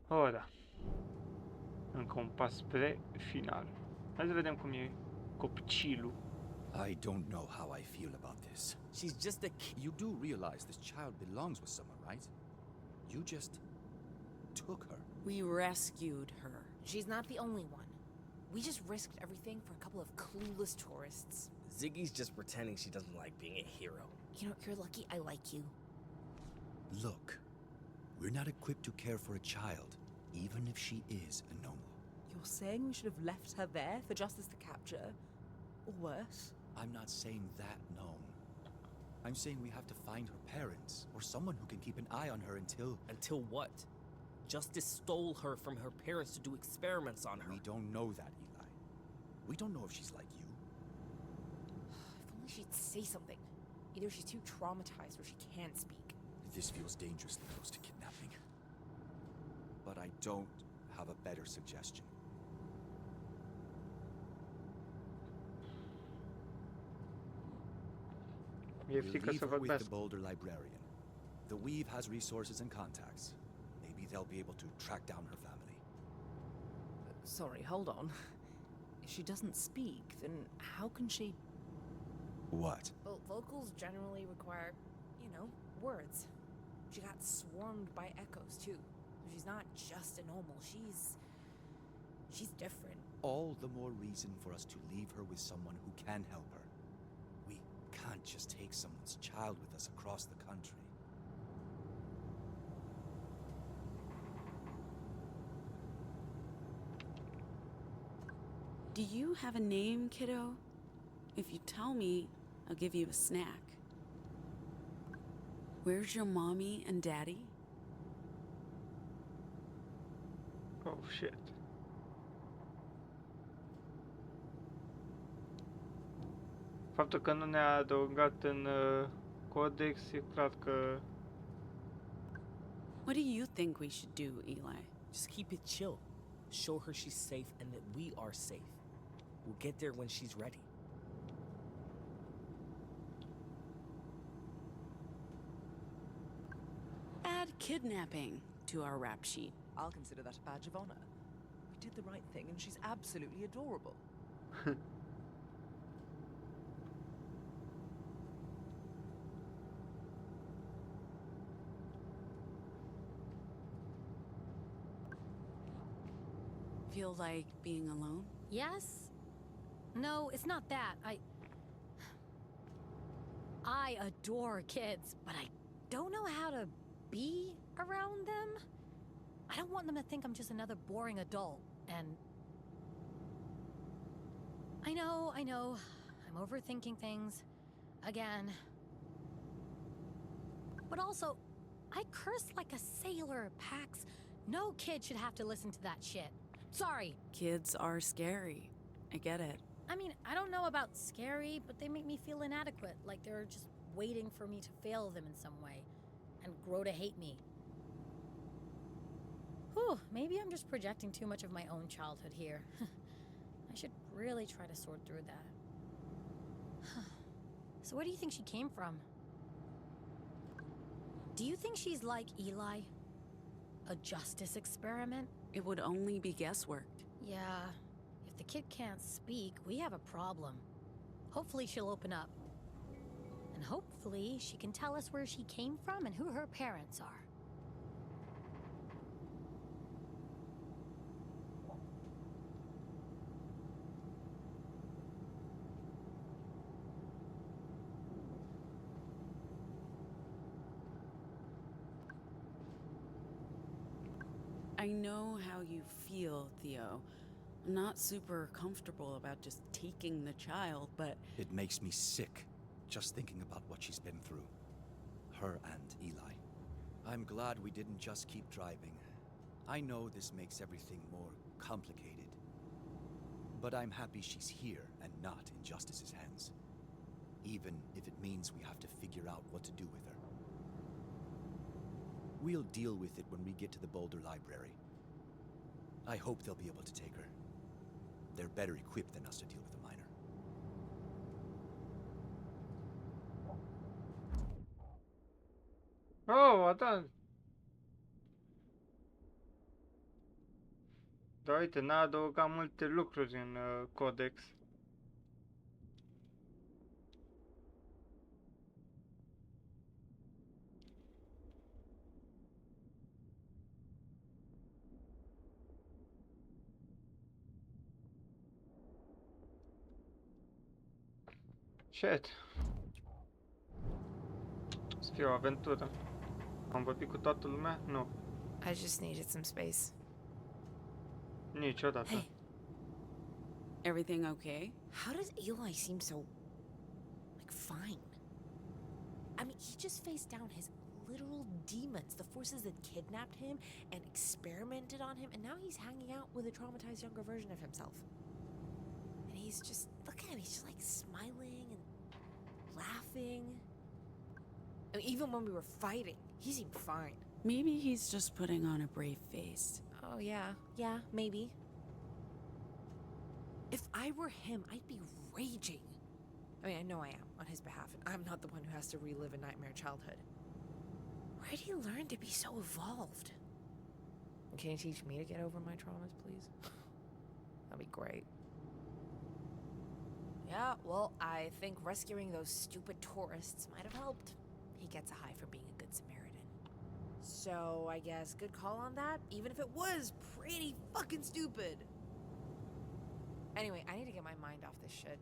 Ora, încă un pas spre final. Hai să vedem cum e copilul. I don't know how I feel about this. She's just a kid. You do realize this child belongs with someone, right? You just took her. We rescued her. She's not the only one. We just risked everything for a couple of clueless tourists. Ziggy's just pretending she doesn't like being a hero. You know, you're lucky I like you. Look, we're not equipped to care for a child, even if she is a normal. You're saying we should have left her there for Justice to capture? Or worse? I'm not saying that, no. I'm saying we have to find her parents, or someone who can keep an eye on her until... Until what? Justice stole her from her parents to do experiments on her. We don't know that, Eli. We don't know if she's like you. If only she'd say something. Either she's too traumatized or she can't speak. This feels dangerously close to kidnapping. But I don't have a better suggestion. E We'll frică leave să her with the vorbească. Boulder librarian. The Weave has resources and contacts. Maybe they'll be able to track down her family. Sorry, hold on. If she doesn't speak, then how can she... What? Well, vocals generally require, you know, words. She got swarmed by echoes, too. She's not just a normal, she's different. All the more reason for us to leave her with someone who can help her. We can't just take someone's child with us across the country. Do you have a name, kiddo? If you tell me, I'll give you a snack. Where's your mommy and daddy? Oh, shit. Faptul că nu ne-a adăugat în codex e clar că... What do you think we should do, Eli? Just keep it chill. Show her she's safe and that we are safe. We'll get there when she's ready. Add kidnapping to our rap sheet. I'll consider that a badge of honor. We did the right thing and she's absolutely adorable. Feel like being alone? Yes? No, it's not that. I adore kids, but I don't know how to be around them. I don't want them to think I'm just another boring adult, and... I know, I'm overthinking things. Again. But also, I curse like a sailor, Pax. No kid should have to listen to that shit. Sorry. Kids are scary. I get it. I mean, I don't know about scary, but they make me feel inadequate, like they're just waiting for me to fail them in some way, and grow to hate me. Whew, maybe I'm just projecting too much of my own childhood here. I should really try to sort through that. So where do you think she came from? Do you think she's like Eli? A justice experiment? It would only be guesswork. Yeah, if the kid can't speak, we have a problem. Hopefully she'll open up. And hopefully she can tell us where she came from and who her parents are. I know how you feel, Theo. I'm not super comfortable about just taking the child, but... It makes me sick, just thinking about what she's been through. Her and Eli. I'm glad we didn't just keep driving. I know this makes everything more complicated. But I'm happy she's here and not in Justice's hands. Even if it means we have to figure out what to do with her. We'll deal with it when we get to the Boulder Library. I hope they'll be able to take her. They're better equipped than us to deal with a minor. Oh, attends. Dar uite, n-a adăugat multe lucruri în codex. Shit. Să fie o aventură. Am vorbit cu toată lumea? Nu. I just needed some space. Niciodată. Hey. Everything okay? How does Eli seem so, like, fine? I mean, he just faced down his literal demons, the forces that kidnapped him and experimented on him, and now he's hanging out with a traumatized younger version of himself. And he's just, look at him, he's just like smiling and laughing. I mean, even when we were fighting, he seemed fine. Maybe he's just putting on a brave face. Oh, yeah, maybe. If I were him, I'd be raging. I mean, I know I am on his behalf, and I'm not the one who has to relive a nightmare childhood. Where'd he learn to be so evolved? Can you teach me to get over my traumas, please? That'd be great. Yeah, well, I think rescuing those stupid tourists might have helped. He gets a high from being a good Samaritan. So, I guess good call on that, even if it was pretty fucking stupid. Anyway, I need to get my mind off this shit.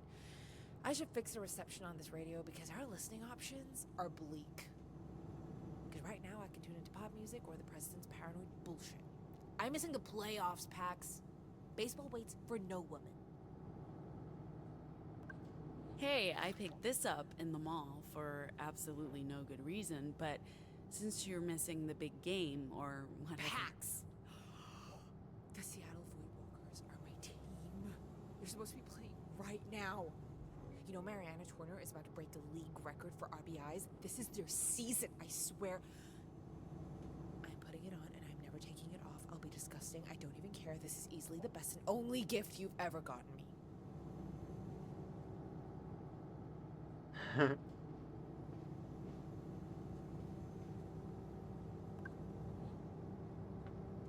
I should fix the reception on this radio because our listening options are bleak. Because right now I can tune into pop music or the president's paranoid bullshit. I'm missing the playoffs, Pax. Baseball waits for no woman. Hey, I picked this up in the mall for absolutely no good reason, but since you're missing the big game or whatever. Pax! The Seattle Voidwalkers are my team. They're supposed to be playing right now. You know, Mariana Turner is about to break the league record for RBIs. This is their season, I swear. I'm putting it on and I'm never taking it off. I'll be disgusting. I don't even care. This is easily the best and only gift you've ever gotten me.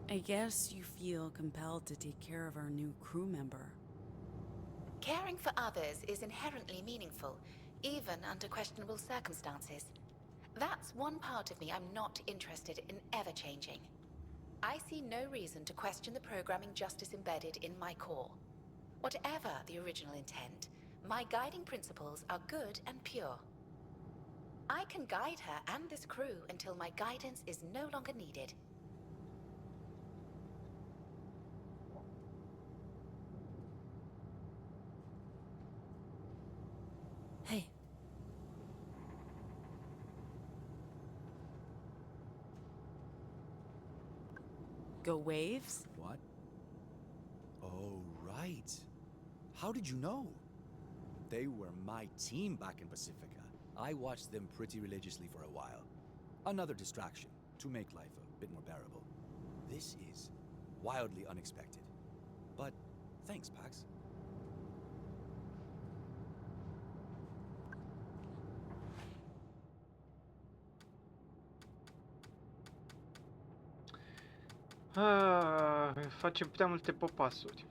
I guess you feel compelled to take care of our new crew member. Caring for others is inherently meaningful, even under questionable circumstances. That's one part of me I'm not interested in ever changing. I see no reason to question the programming justice embedded in my core. Whatever the original intent, my guiding principles are good and pure. I can guide her and this crew until my guidance is no longer needed. Hey. Go Waves? What? Oh, right. How did you know? They were my team back in Pacifica. I watched them pretty religiously for a while. Another distraction to make life a bit more bearable. This is wildly unexpected. But thanks, Pax. Facem prea multe popasuri.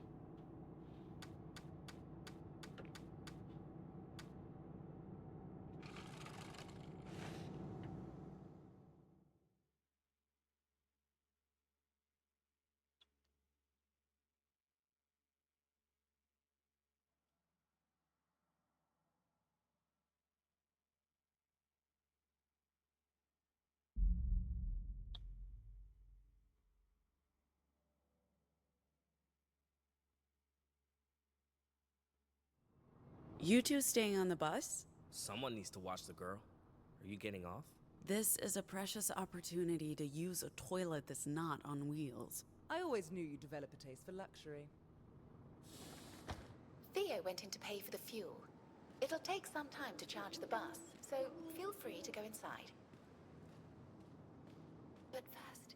You two staying on the bus? Someone needs to watch the girl. Are you getting off? This is a precious opportunity to use a toilet that's not on wheels. I always knew you'd develop a taste for luxury. Theo went in to pay for the fuel. It'll take some time to charge the bus, so feel free to go inside. But first,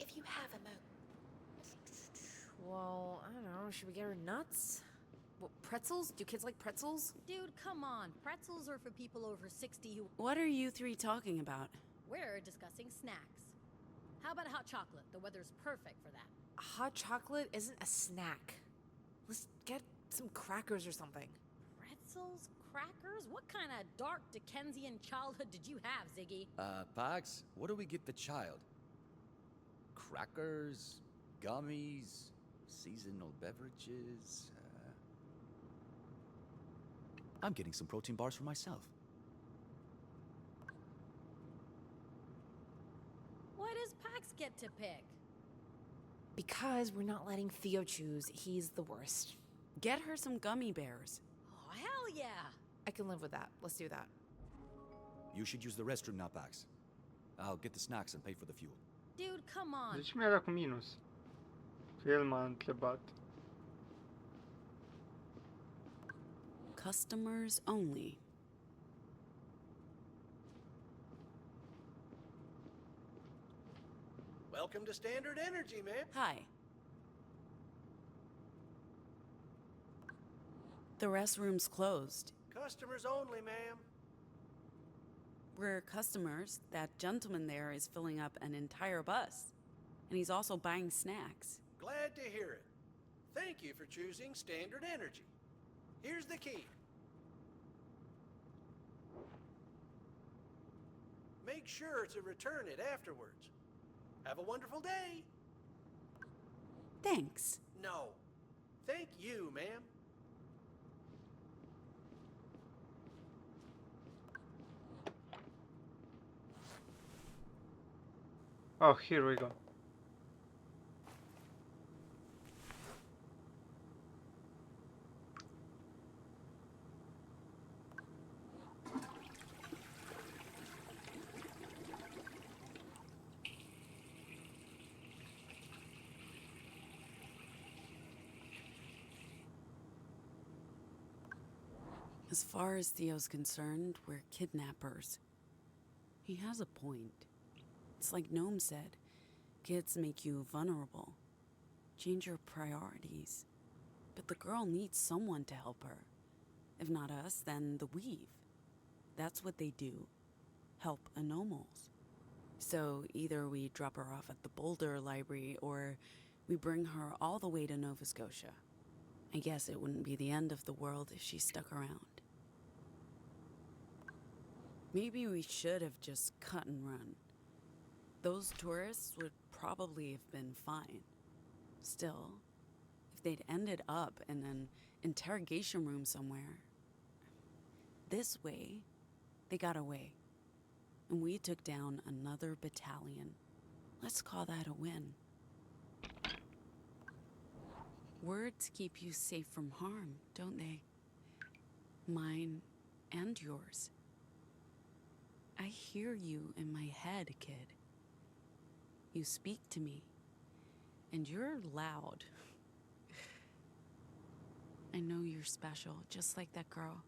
if you have a moment. Well, I don't know. Should we get her nuts? What, pretzels? Do kids like pretzels? Dude, come on. Pretzels are for people over 60 who... What are you three talking about? We're discussing snacks. How about a hot chocolate? The weather's perfect for that. Hot chocolate isn't a snack. Let's get some crackers or something. Pretzels? Crackers? What kind of dark Dickensian childhood did you have, Ziggy? Pax, what do we get the child? Crackers, gummies, seasonal beverages. I'm getting some protein bars for myself. Why does Pax get to pick? Because we're not letting Theo choose. He's the worst. Get her some gummy bears. Oh, hell yeah! I can live with that. Let's do that. You should use the restroom now, Pax. I'll get the snacks and pay for the fuel. Dude, come on. De ce mi-a dat cu minus? Că el m-a întrebat. Customers only. Welcome to Standard Energy, ma'am. Hi. The restroom's closed. Customers only, ma'am. We're customers. That gentleman there is filling up an entire bus. And he's also buying snacks. Glad to hear it. Thank you for choosing Standard Energy. Here's the key. Make sure to return it afterwards. Have a wonderful day. Thanks. No. Thank you, ma'am. Oh, here we go. As far as Theo's concerned, we're kidnappers. He has a point. It's like Gnome said, kids make you vulnerable. Change your priorities. But the girl needs someone to help her. If not us, then the Weave. That's what they do. Help anomals. So either we drop her off at the Boulder Library or we bring her all the way to Nova Scotia. I guess it wouldn't be the end of the world if she stuck around. Maybe we should have just cut and run. Those tourists would probably have been fine. Still, if they'd ended up in an interrogation room somewhere, this way, they got away. And we took down another battalion. Let's call that a win. Words keep you safe from harm, don't they? Mine and yours. I hear you in my head, kid. You speak to me, and you're loud. I know you're special, just like that girl.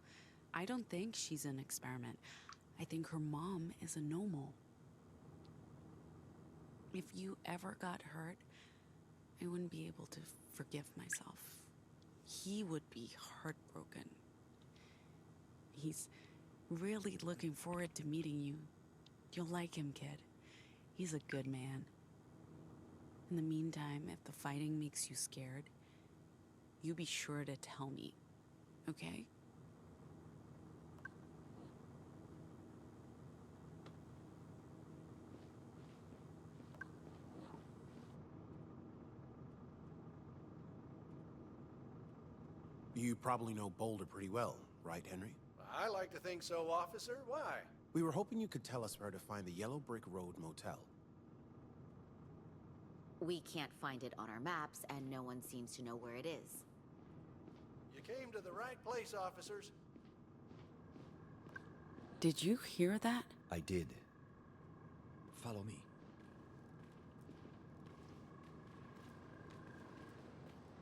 I don't think she's an experiment. I think her mom is a normal. If you ever got hurt, I wouldn't be able to forgive myself. He would be heartbroken. He's really looking forward to meeting you. You'll like him, kid. He's a good man. In the meantime, if the fighting makes you scared, you be sure to tell me, okay? You probably know Boulder pretty well, right, Henry? I like to think so, officer. Why? We were hoping you could tell us where to find the Yellow Brick Road Motel. We can't find it on our maps, and no one seems to know where it is. You came to the right place, officers. Did you hear that? I did. Follow me.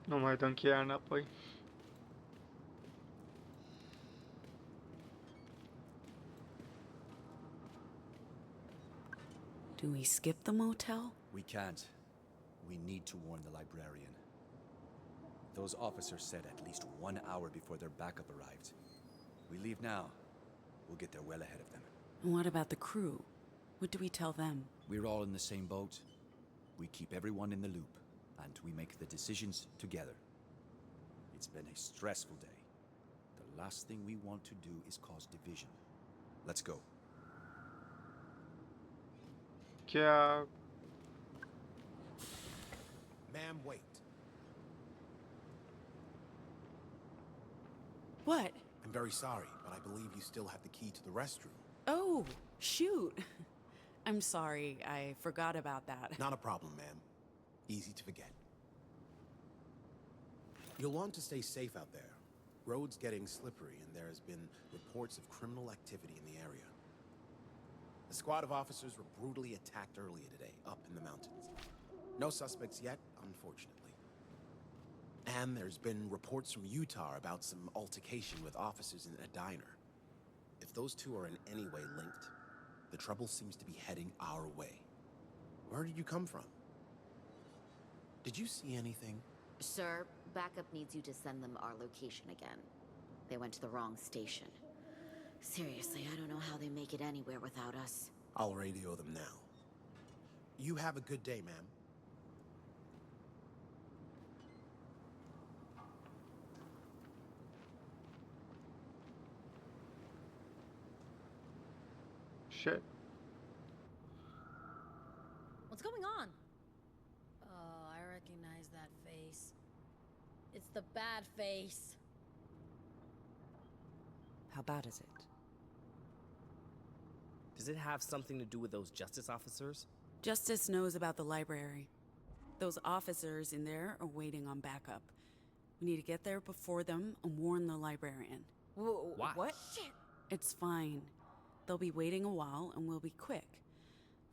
Nu mai dăm cheia înapoi. Do we skip the motel? We can't. We need to warn the librarian. Those officers said at least 1 hour before their backup arrived. We leave now, we'll get there well ahead of them. And what about the crew? What do we tell them? We're all in the same boat. We keep everyone in the loop, and we make the decisions together. It's been a stressful day. The last thing we want to do is cause division. Let's go. Chiar... Ma'am, wait. What? I'm very sorry, but I believe you still have the key to the restroom. Oh, shoot. I'm sorry, I forgot about that. Not a problem, ma'am. Easy to forget. You'll want to stay safe out there. Road's getting slippery, and there has been reports of criminal activity in the area. A squad of officers were brutally attacked earlier today, up in the mountains. No suspects yet, unfortunately. And there's been reports from Utah about some altercation with officers in a diner. If those two are in any way linked, the trouble seems to be heading our way. Where did you come from? Did you see anything? Sir, backup needs you to send them our location again. They went to the wrong station. Seriously, I don't know how they make it anywhere without us. I'll radio them now. You have a good day, ma'am. Shit. What's going on? Oh, I recognize that face. It's the bad face. How bad is it? Does it have something to do with those justice officers? Justice knows about the library. Those officers in there are waiting on backup. We need to get there before them and warn the librarian. Why? What? Shit! It's fine. They'll be waiting a while and we'll be quick.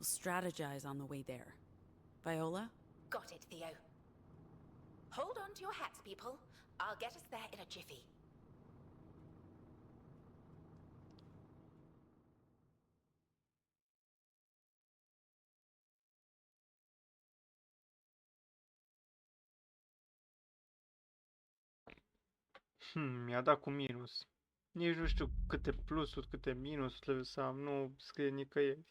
We'll strategize on the way there. Viola? Got it, Theo. Hold on to your hats, people. I'll get us there in a jiffy. Mi-a dat cu minus. Nici nu știu câte plusuri, câte minusuri să am, nu scrie nicăieri.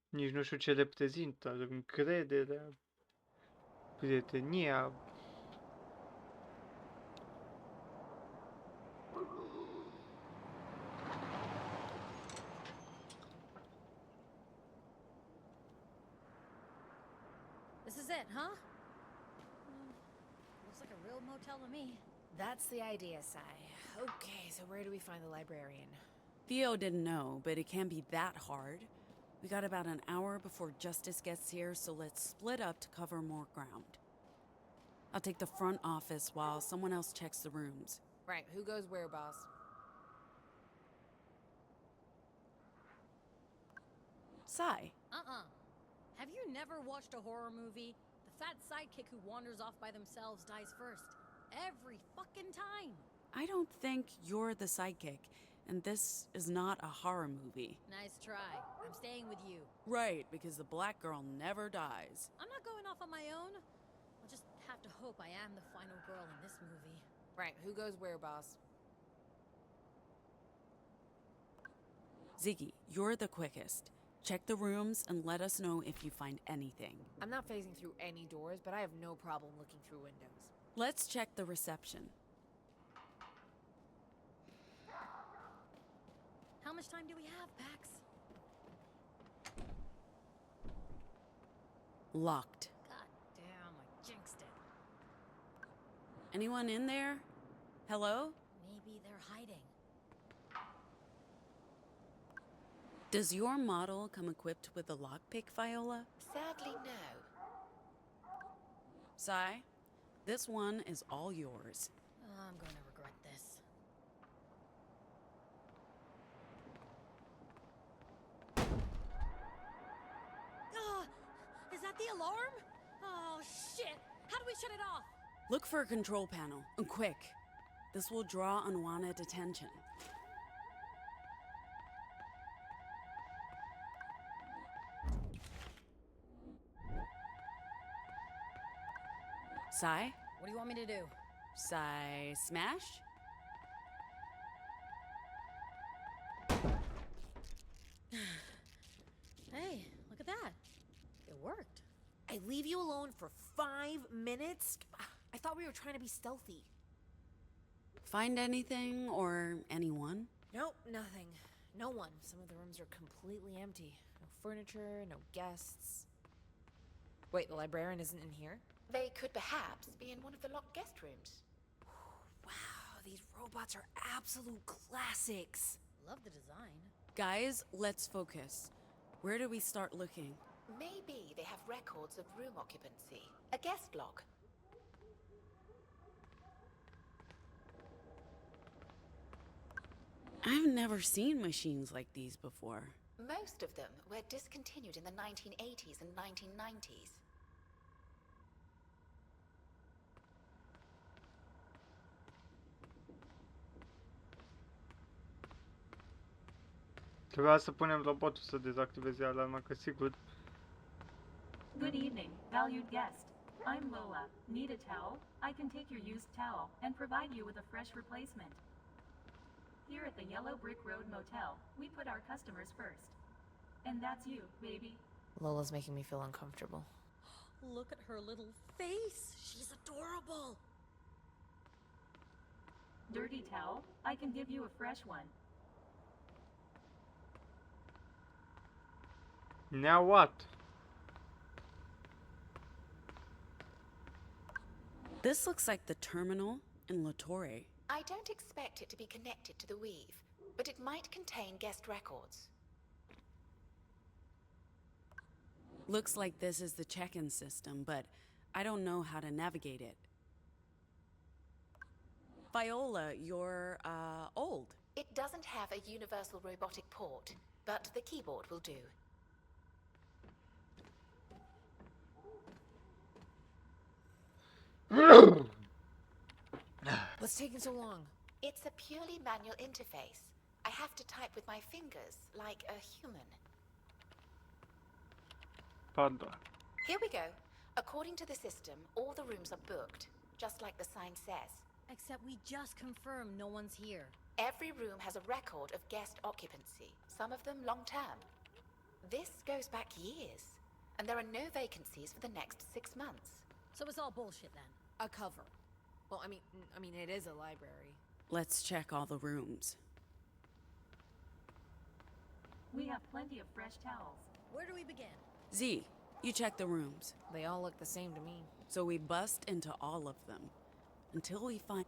Nici nu știu ce reprezintă, încrederea, prietenia. This is it, huh? Looks like a real motel to me. That's the idea, Sai. Okay, so where do we find the librarian? Theo didn't know, but it can't be that hard. We got about an hour before Justice gets here, so let's split up to cover more ground. I'll take the front office while someone else checks the rooms. Right, who goes where, boss? Sai. Have you never watched a horror movie? The fat sidekick who wanders off by themselves dies first. Every fucking time. I don't think you're the sidekick, and this is not a horror movie. Nice try. I'm staying with you. Right, because the black girl never dies. I'm not going off on my own. I'll just have to hope I am the final girl in this movie. Right, who goes where, boss? Ziggy, you're the quickest. Check the rooms and let us know if you find anything. I'm not phasing through any doors, but I have no problem looking through windows. Let's check the reception. How much time do we have, Pax? Locked. God damn, I jinxed it. Anyone in there? Hello? Maybe they're hiding. Does your model come equipped with a lockpick, Viola? Sadly, no. Sai, this one is all yours. I'm gonna regret this. Is that the alarm? Oh, shit! How do we shut it off? Look for a control panel, and quick. This will draw unwanted attention. Sai? What do you want me to do? Sai, smash? Hey, look at that. It I leave you alone for 5 minutes? I thought we were trying to be stealthy. Find anything or anyone? Nope, nothing. No one. Some of the rooms are completely empty. No furniture, no guests. Wait, the librarian isn't in here? They could perhaps be in one of the locked guest rooms. Wow, these robots are absolute classics. Love the design. Guys, let's focus. Where do we start looking? Maybe they have records of room occupancy. A guest log. I've never seen machines like these before. Most of them were discontinued in the 1980s and 1990s. Trebuia să punem robotul să dezactiveze alarma, că sigur. Good evening, valued guest. I'm Lola. Need a towel? I can take your used towel and provide you with a fresh replacement. Here at the Yellow Brick Road Motel, we put our customers first. And that's you, baby. Lola's making me feel uncomfortable. Look at her little face. She's adorable. Dirty towel? I can give you a fresh one. Now what? This looks like the terminal in La Torre. I don't expect it to be connected to the weave, but it might contain guest records. Looks like this is the check-in system, but I don't know how to navigate it. Viola, you're, old. It doesn't have a universal robotic port, but the keyboard will do. What's taking so long? It's a purely manual interface. I have to type with my fingers, like a human. Pardon. Here we go. According to the system, all the rooms are booked, just like the sign says. Except we just confirmed no one's here. Every room has a record of guest occupancy, some of them long-term. This goes back years, and there are no vacancies for the next 6 months. So it's all bullshit then. A cover. Well, I mean, it is a library. Let's check all the rooms. We have plenty of fresh towels. Where do we begin? Z, you check the rooms. They all look the same to me. So we bust into all of them. Until we find...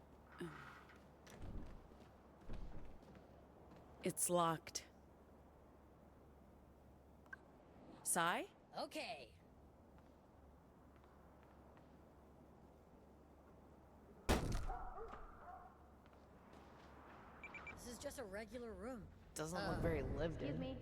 It's locked. Sai? Okay. This is just a regular room. Doesn't look very lived in. Excuse me.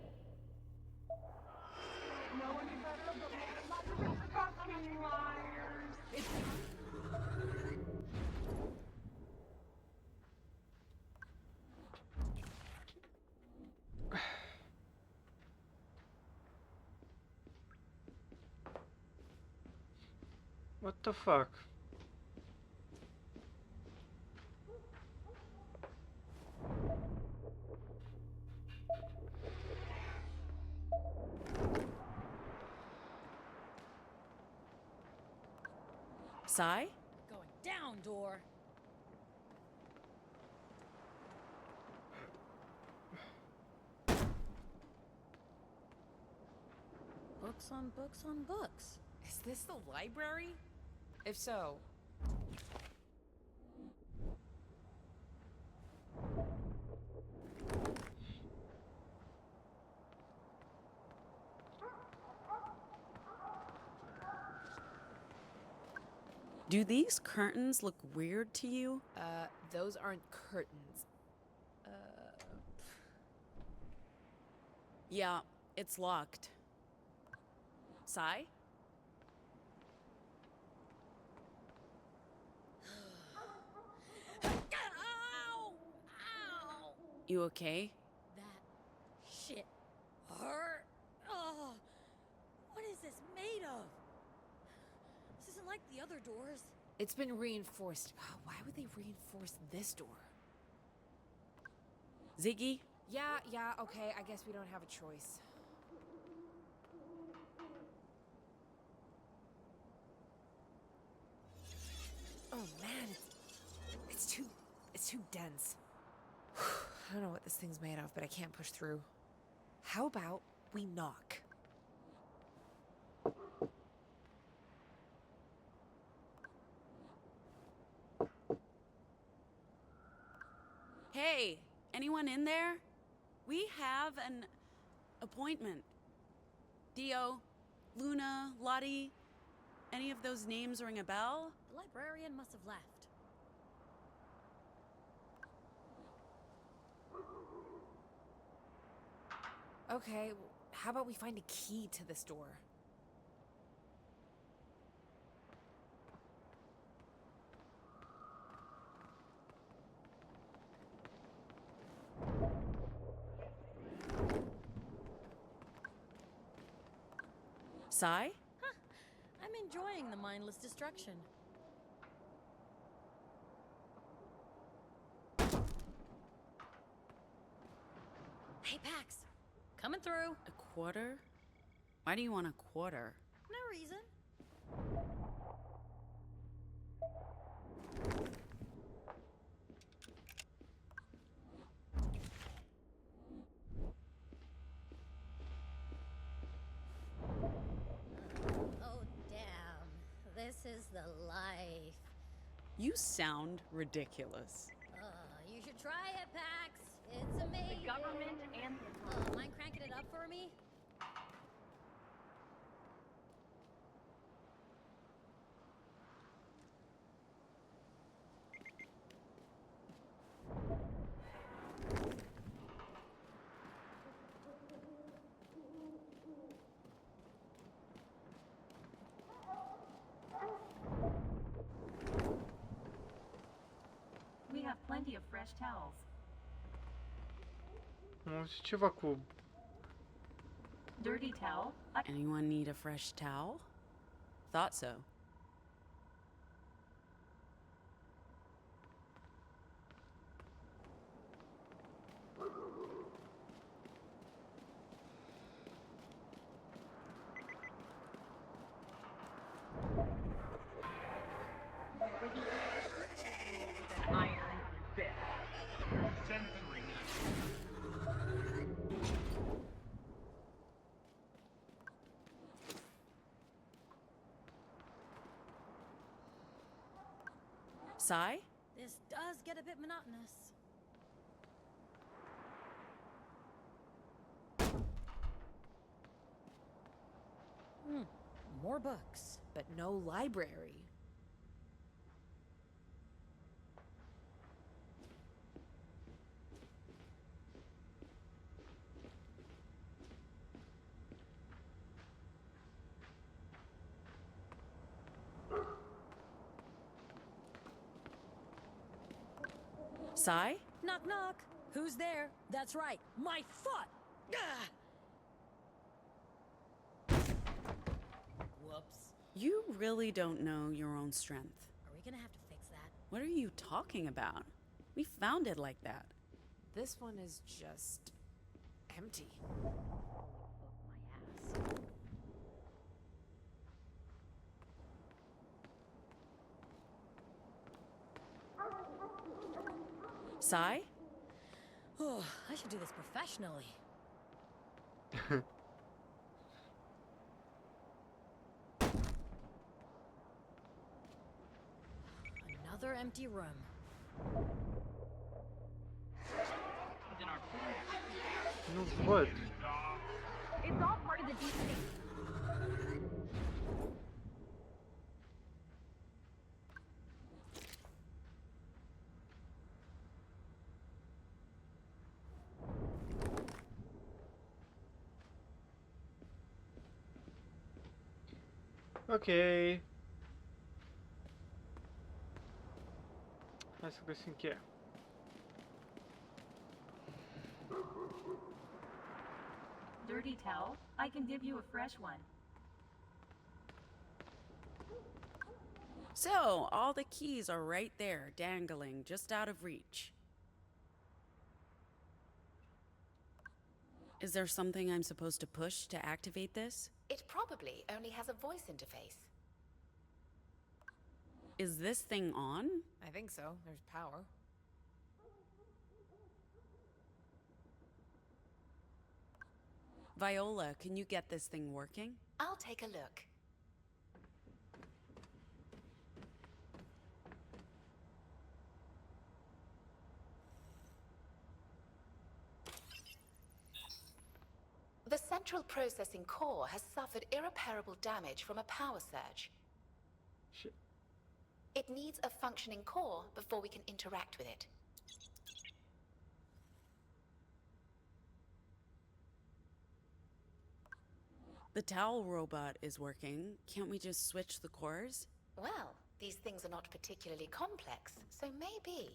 What the fuck? Sai? Going down, door. Books on books on books. Is this the library? If so... Do these curtains look weird to you? Those aren't curtains. Yeah, it's locked. Sai? Ow! Ow! You okay? That shit hurt. Oh, what is this made of? This isn't like the other doors. It's been reinforced. Why would they reinforce this door? Ziggy? Yeah, okay, I guess we don't have a choice. I don't know what this thing's made of, but I can't push through. How about we knock? Hey, anyone in there? We have an appointment. Dio, Luna, Lottie, any of those names ring a bell? The librarian must have left. Okay, how about we find a key to this door? Sai? Huh. I'm enjoying the mindless destruction. Hey, Pax. Coming through. A quarter? Why do you want a quarter? No reason. Oh, damn. This is the life. You sound ridiculous. You should try it, Pax. It's amazing. The government and Mind cranking it up for me? we have plenty of fresh towels. Nu știu ceva cu... Dirty towel? Anyone need a fresh towel? Thought so. Iron fist. Sensory. Sai? This does get a bit monotonous. More books. But no library. Sai? Knock, knock. Who's there? That's right. My foot! Ugh. Whoops. You really don't know your own strength. Are we gonna have to fix that? What are you talking about? We found it like that. This one is just empty. My ass. Sai? Oh, I should do this professionally. Another empty room. Nu văd. It's all part of the deep state. Ok. Hai să găsim cheia. Dirty towel? I can give you a fresh one. So, all the keys are right there, dangling, just out of reach. Is there something I'm supposed to push to activate this? It probably only has a voice interface. Is this thing on? I think so. There's power. Viola, can you get this thing working? I'll take a look. The central processing core has suffered irreparable damage from a power surge. Shit. It needs a functioning core before we can interact with it. The towel robot is working. Can't we just switch the cores? Well, these things are not particularly complex, so maybe.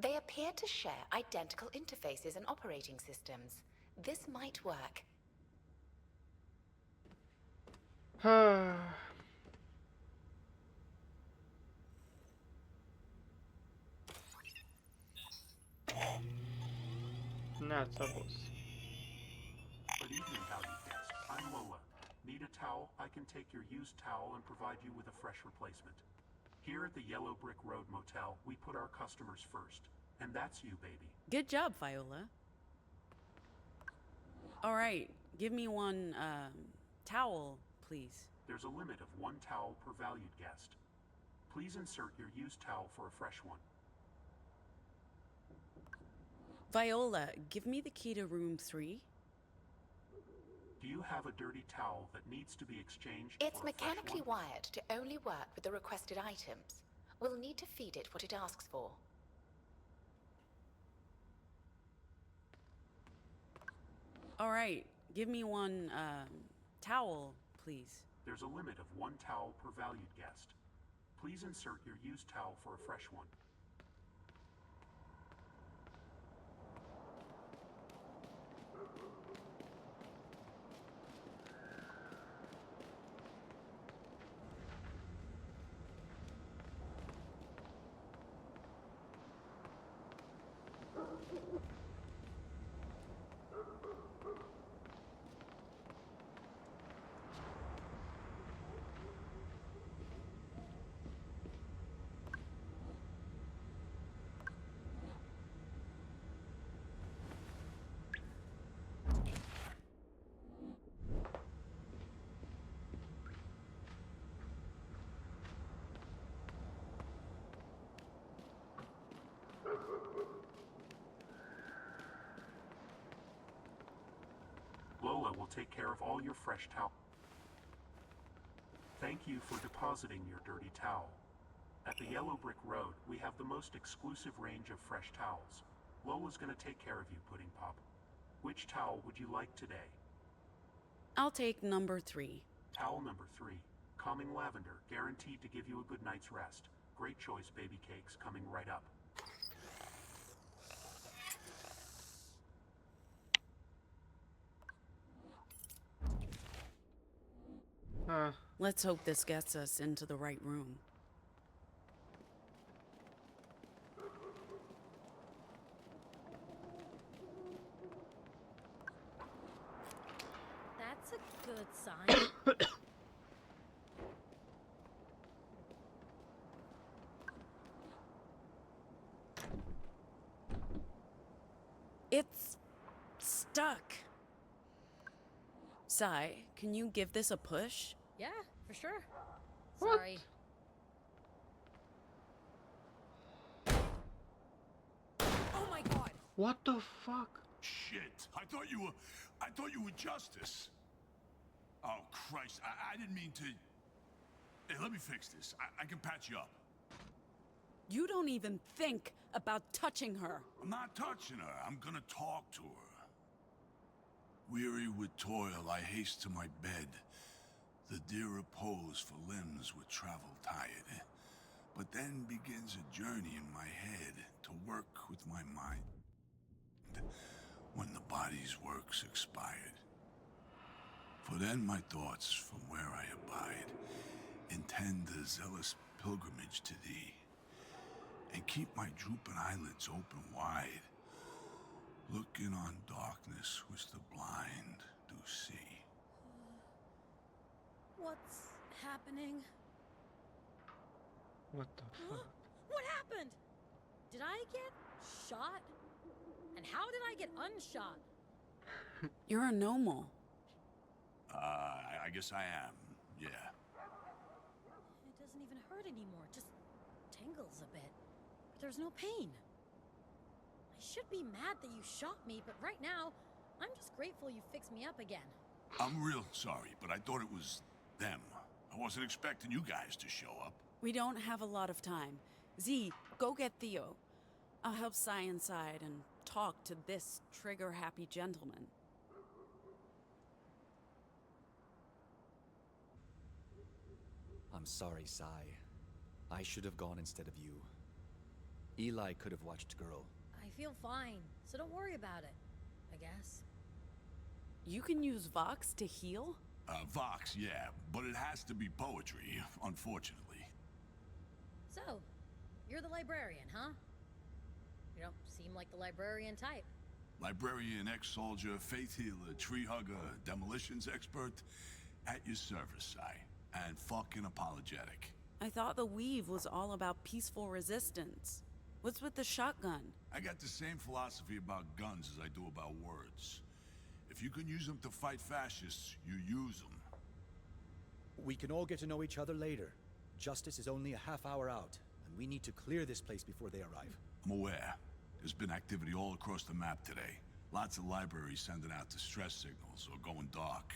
They appear to share identical interfaces and operating systems. This might work. Neața, boss. Good evening, valued guest. I'm Lola. Need a towel? I can take your used towel and provide you with a fresh replacement. Here at the Yellow Brick Road Motel, we put our customers first. And that's you, baby. Good job, Viola. All right, give me one, towel, please. There's a limit of 1 towel per valued guest. Please insert your used towel for a fresh one. Viola, give me the key to room 3. Do you have a dirty towel that needs to be exchanged It's for a fresh mechanically one? wired to only work with the requested items. We'll need to feed it what it asks for. All right, give me one, towel, please. There's a limit of 1 towel per valued guest. Please insert your used towel for a fresh one. Lola will take care of all your fresh towel. Thank you for depositing your dirty towel. At the Yellow Brick Road, we have the most exclusive range of fresh towels. Lola's gonna take care of you, Pudding Pop. Which towel would you like today? I'll take number 3. Towel number 3. Calming lavender, guaranteed to give you a good night's rest. Great choice, baby cakes, coming right up. Let's hope this gets us into the right room. That's a good sign. It's stuck. Sai, can you give this a push? Yeah, for sure. What? Sorry. Oh my god! What the fuck? Shit! I thought you were Justice. Oh Christ! I didn't mean to. Hey, let me fix this. I can patch you up. You don't even think about touching her. I'm not touching her. I'm gonna talk to her. Weary with toil, I haste to my bed. The dear repose for limbs with travel tired. But then begins a journey in my head to work with my mind. When the body's work's expired. For then my thoughts from where I abide intend a zealous pilgrimage to thee, and keep my drooping eyelids open wide, looking on darkness which the blind do see. What's happening? What the fuck? What happened? Did I get shot? And how did I get unshot? You're a normal. I guess I am. Yeah. It doesn't even hurt anymore, just tingles a bit. But there's no pain. I should be mad that you shot me, but right now, I'm just grateful you fixed me up again. I'm real sorry, but I thought it was them. I wasn't expecting you guys to show up. We don't have a lot of time. Z, go get Theo. I'll help Sai inside and talk to this trigger-happy gentleman. I'm sorry, Sai. I should have gone instead of you. Eli could have watched Girl. I feel fine, so don't worry about it, I guess. You can use Vox to heal? Vox, yeah, but it has to be poetry, unfortunately. So, you're the librarian, huh? You don't seem like the librarian type. Librarian, ex-soldier, faith healer, tree hugger, demolitions expert, at your service, Sai. And fucking apologetic. I thought the weave was all about peaceful resistance. What's with the shotgun? I got the same philosophy about guns as I do about words. If you can use them to fight fascists, you use them. We can all get to know each other later. Justice is only a half hour out, and we need to clear this place before they arrive. I'm aware. There's been activity all across the map today. Lots of libraries sending out distress signals or going dark.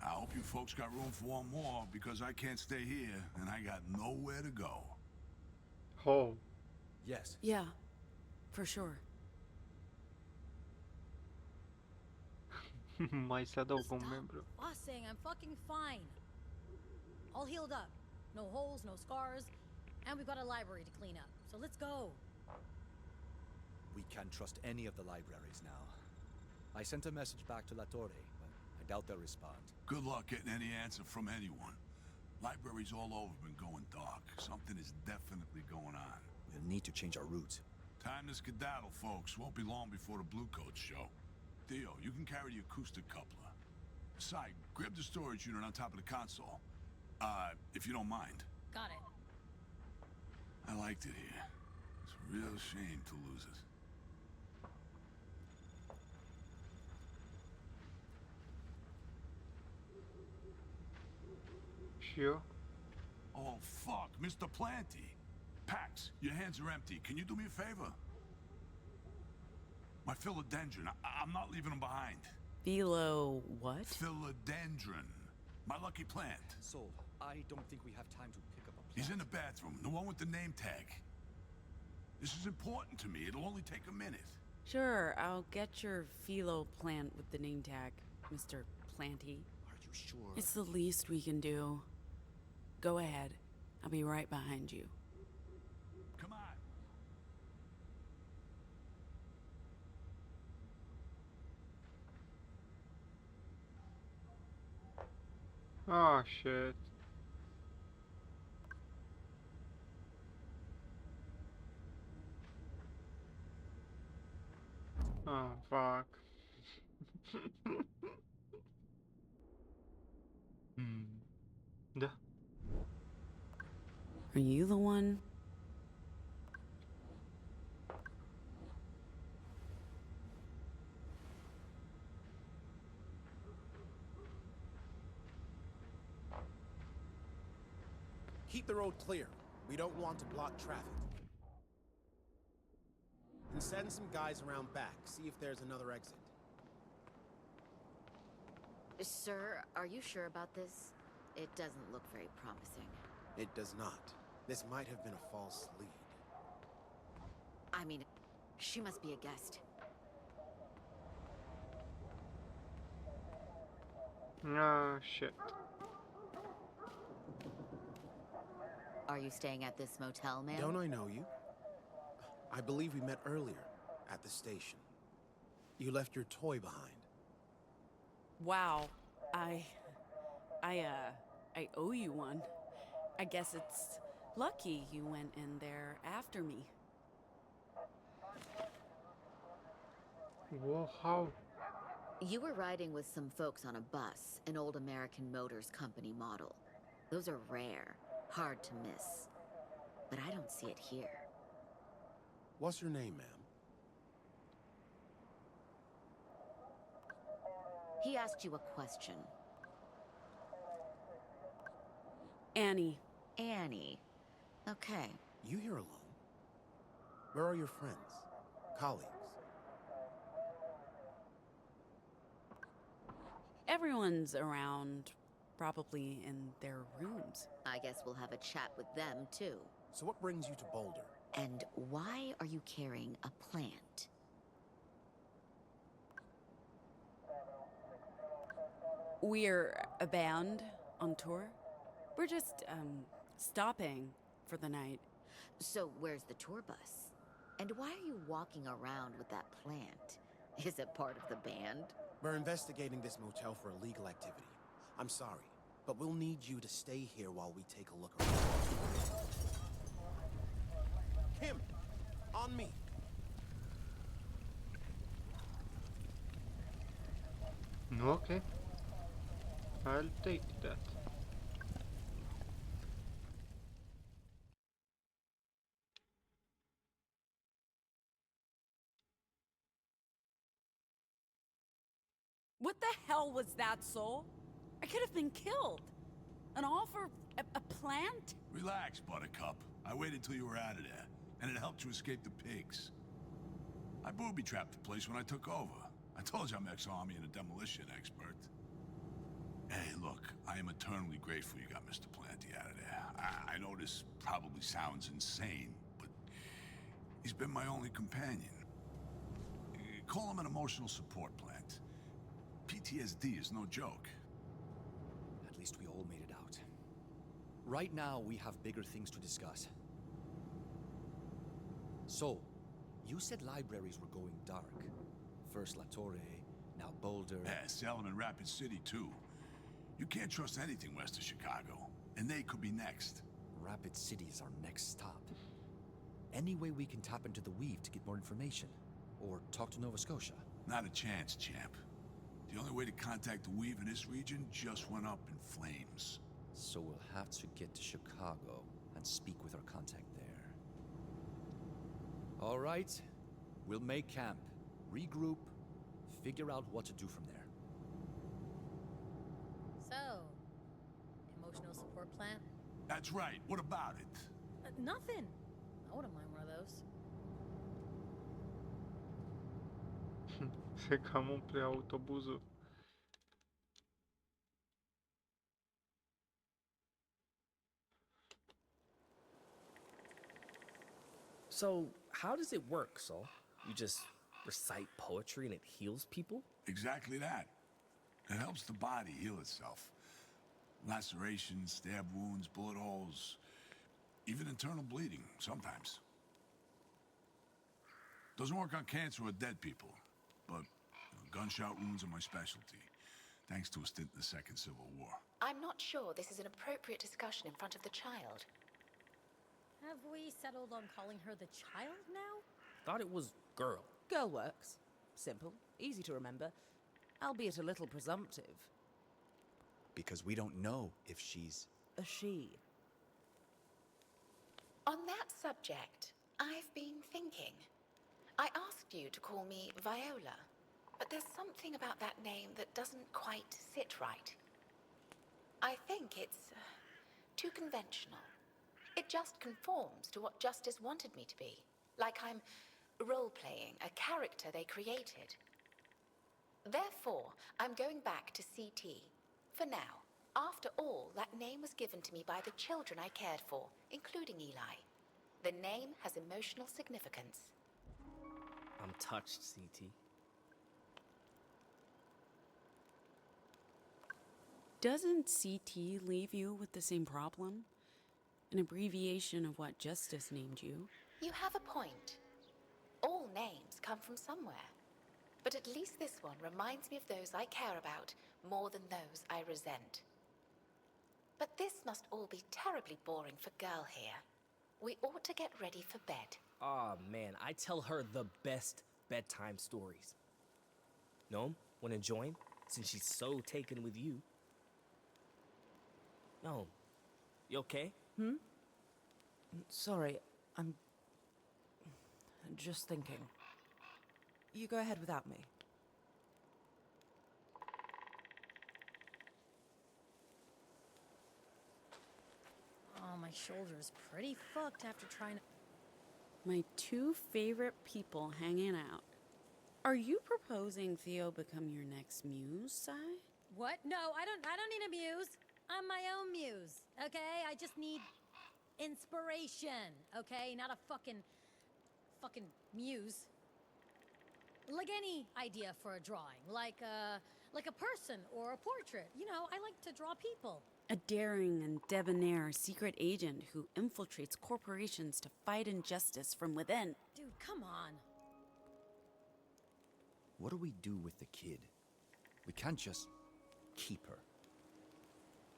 I hope you folks got room for one more, because I can't stay here, and I got nowhere to go. Oh. Yes. Yeah, for sure. Mai se adaugă un membru. Saying I'm fucking fine. All healed up. No holes, no scars. And we've got a library to clean up. So let's go. We can't trust any of the libraries now. I sent a message back to La Torre, but I doubt they'll respond. Good luck getting any answer from anyone. Libraries all over been going dark. Something is definitely going on. We'll need to change our route. Time to skedaddle, folks. Won't be long before the Bluecoats show. Theo, you can carry the acoustic coupler. Sai, grab the storage unit on top of the console. If you don't mind. Got it. I liked it here. It's a real shame to lose it. Sure. Oh, fuck, Mr. Planty. Pax, your hands are empty. Can you do me a favor? My philodendron. I'm not leaving them behind. Philo what? Philodendron. My lucky plant. Sol, I don't think we have time to pick up a plant. He's in the bathroom, the one with the name tag. This is important to me. It'll only take a minute. Sure, I'll get your philo plant with the name tag, Mr. Planty. Are you sure? It's the least we can do. Go ahead. I'll be right behind you. Come on. Oh shit. Oh fuck. Da. Are you the one? Keep the road clear. We don't want to block traffic. And send some guys around back, see if there's another exit. Sir, are you sure about this? It doesn't look very promising. It does not. This might have been a false lead. I mean, she must be a guest. Oh shit. Are you staying at this motel, ma'am? Don't I know you? I believe we met earlier, at the station. You left your toy behind. Wow. I owe you one. I guess it's lucky you went in there after me. Whoa, how? You were riding with some folks on a bus, an old American Motors Company model. Those are rare, hard to miss. But I don't see it here. What's your name, ma'am? He asked you a question. Annie. Annie. Okay. You here alone? Where are your friends? Colleagues? Everyone's around, probably in their rooms. I guess we'll have a chat with them, too. So what brings you to Boulder? And why are you carrying a plant? We're a band on tour. We're just, stopping for the night. So where's the tour bus? And why are you walking around with that plant? Is it part of the band? We're investigating this motel for illegal activity. I'm sorry, but we'll need you to stay here while we take a look around. Kim! On me! Okay. I'll take that. What the hell was that, Soul? I could have been killed. And all for a plant? Relax, Buttercup. I waited till you were out of there, and it helped you escape the pigs. I booby-trapped the place when I took over. I told you I'm ex-army and a demolition expert. Hey, look, I am eternally grateful you got Mr. Planty out of there. I know this probably sounds insane, but he's been my only companion. Call him an emotional support plant. PTSD is no joke. At least we all made it out. Right now, we have bigger things to discuss. So, you said libraries were going dark. First La Torre, now Boulder. Yeah, Salem and Rapid City, too. You can't trust anything west of Chicago, and they could be next. Rapid City is our next stop. Any way we can tap into the Weave to get more information? Or talk to Nova Scotia? Not a chance, champ. The only way to contact the Weave in this region just went up in flames. So we'll have to get to Chicago and speak with our contact there. All right. We'll make camp, regroup, figure out what to do from there. So, emotional support plan? That's right. What about it? Nothing. I wouldn't mind one of those. Czekam przy autobusu. So, how does it work, Saul? You just recite poetry and it heals people? Exactly that. It helps the body heal itself. Lacerations, stab wounds, bullet holes, even internal bleeding, sometimes. Doesn't work on cancer or dead people, but gunshot wounds are my specialty, thanks to a stint in the Second Civil War. I'm not sure this is an appropriate discussion in front of the child. Have we settled on calling her the child now? Thought it was girl. Girl works. Simple, easy to remember, albeit a little presumptive. Because we don't know if she's A she. On that subject, I've been thinking. I asked you to call me Viola, but there's something about that name that doesn't quite sit right. I think it's too conventional. It just conforms to what Justice wanted me to be. Like I'm role-playing a character they created. Therefore, I'm going back to CT. For now. After all, that name was given to me by the children I cared for, including Eli. The name has emotional significance. I'm touched, CT. Doesn't CT leave you with the same problem? An abbreviation of what Justice named you. You have a point. All names come from somewhere. But at least this one reminds me of those I care about more than those I resent. But this must all be terribly boring for Girl here. We ought to get ready for bed. Aw, man, I tell her the best bedtime stories. Gnome, wanna join? Since she's so taken with you. Gnome, You okay? Sorry, I'm just thinking. You go ahead without me. Oh, my shoulder's pretty fucked after trying to... My two favorite people hanging out. Are you proposing Theo become your next muse, Sai? What? No, I don't need a muse. I'm my own muse, okay? I just need inspiration, okay? Not a fucking muse. Like any idea for a drawing, like a person or a portrait. You know, I like to draw people. A daring and debonair secret agent who infiltrates corporations to fight injustice from within. Dude, come on. What do we do with the kid? We can't just keep her.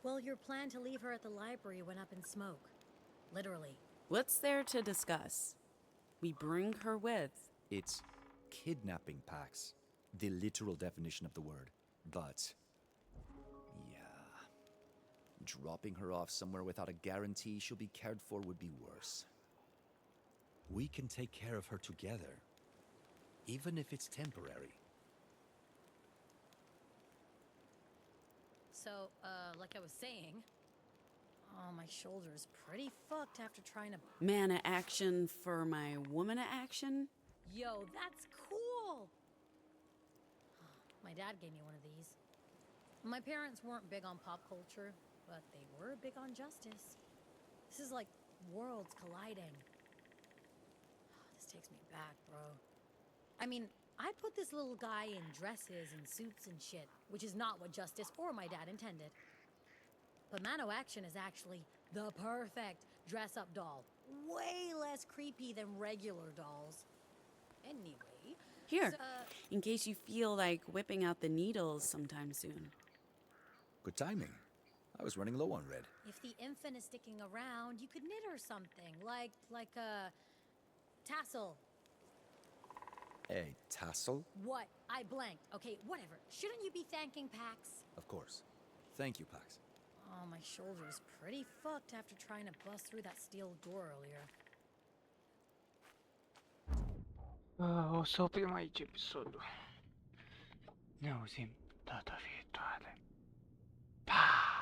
Well, your plan to leave her at the library went up in smoke. Literally. What's there to discuss? We bring her with. It's kidnapping, Pax. The literal definition of the word. But, yeah. Dropping her off somewhere without a guarantee she'll be cared for would be worse. We can take care of her together, even if it's temporary. So, like I was saying, oh, my shoulder's pretty fucked after trying to... Man of action for my woman of action? Yo, that's cool! My dad gave me one of these. My parents weren't big on pop culture, but they were big on justice. This is like worlds colliding. This takes me back, bro. I mean, I put this little guy in dresses and suits and shit, which is not what Justice or my dad intended. But Mano Action is actually the perfect dress-up doll. Way less creepy than regular dolls. Anyway... Here, so, in case you feel like whipping out the needles sometime soon. Good timing. I was running low on red. if the infant is sticking around, you could knit her something, like a tassel. A tassel? What? I blanked. Okay, whatever. Shouldn't you be thanking Pax? Of course. Thank you, Pax. Oh, my shoulder's pretty fucked after trying to bust through that steel door earlier. O să oprim aici episodul. Ne auzim data viitoare. Pa!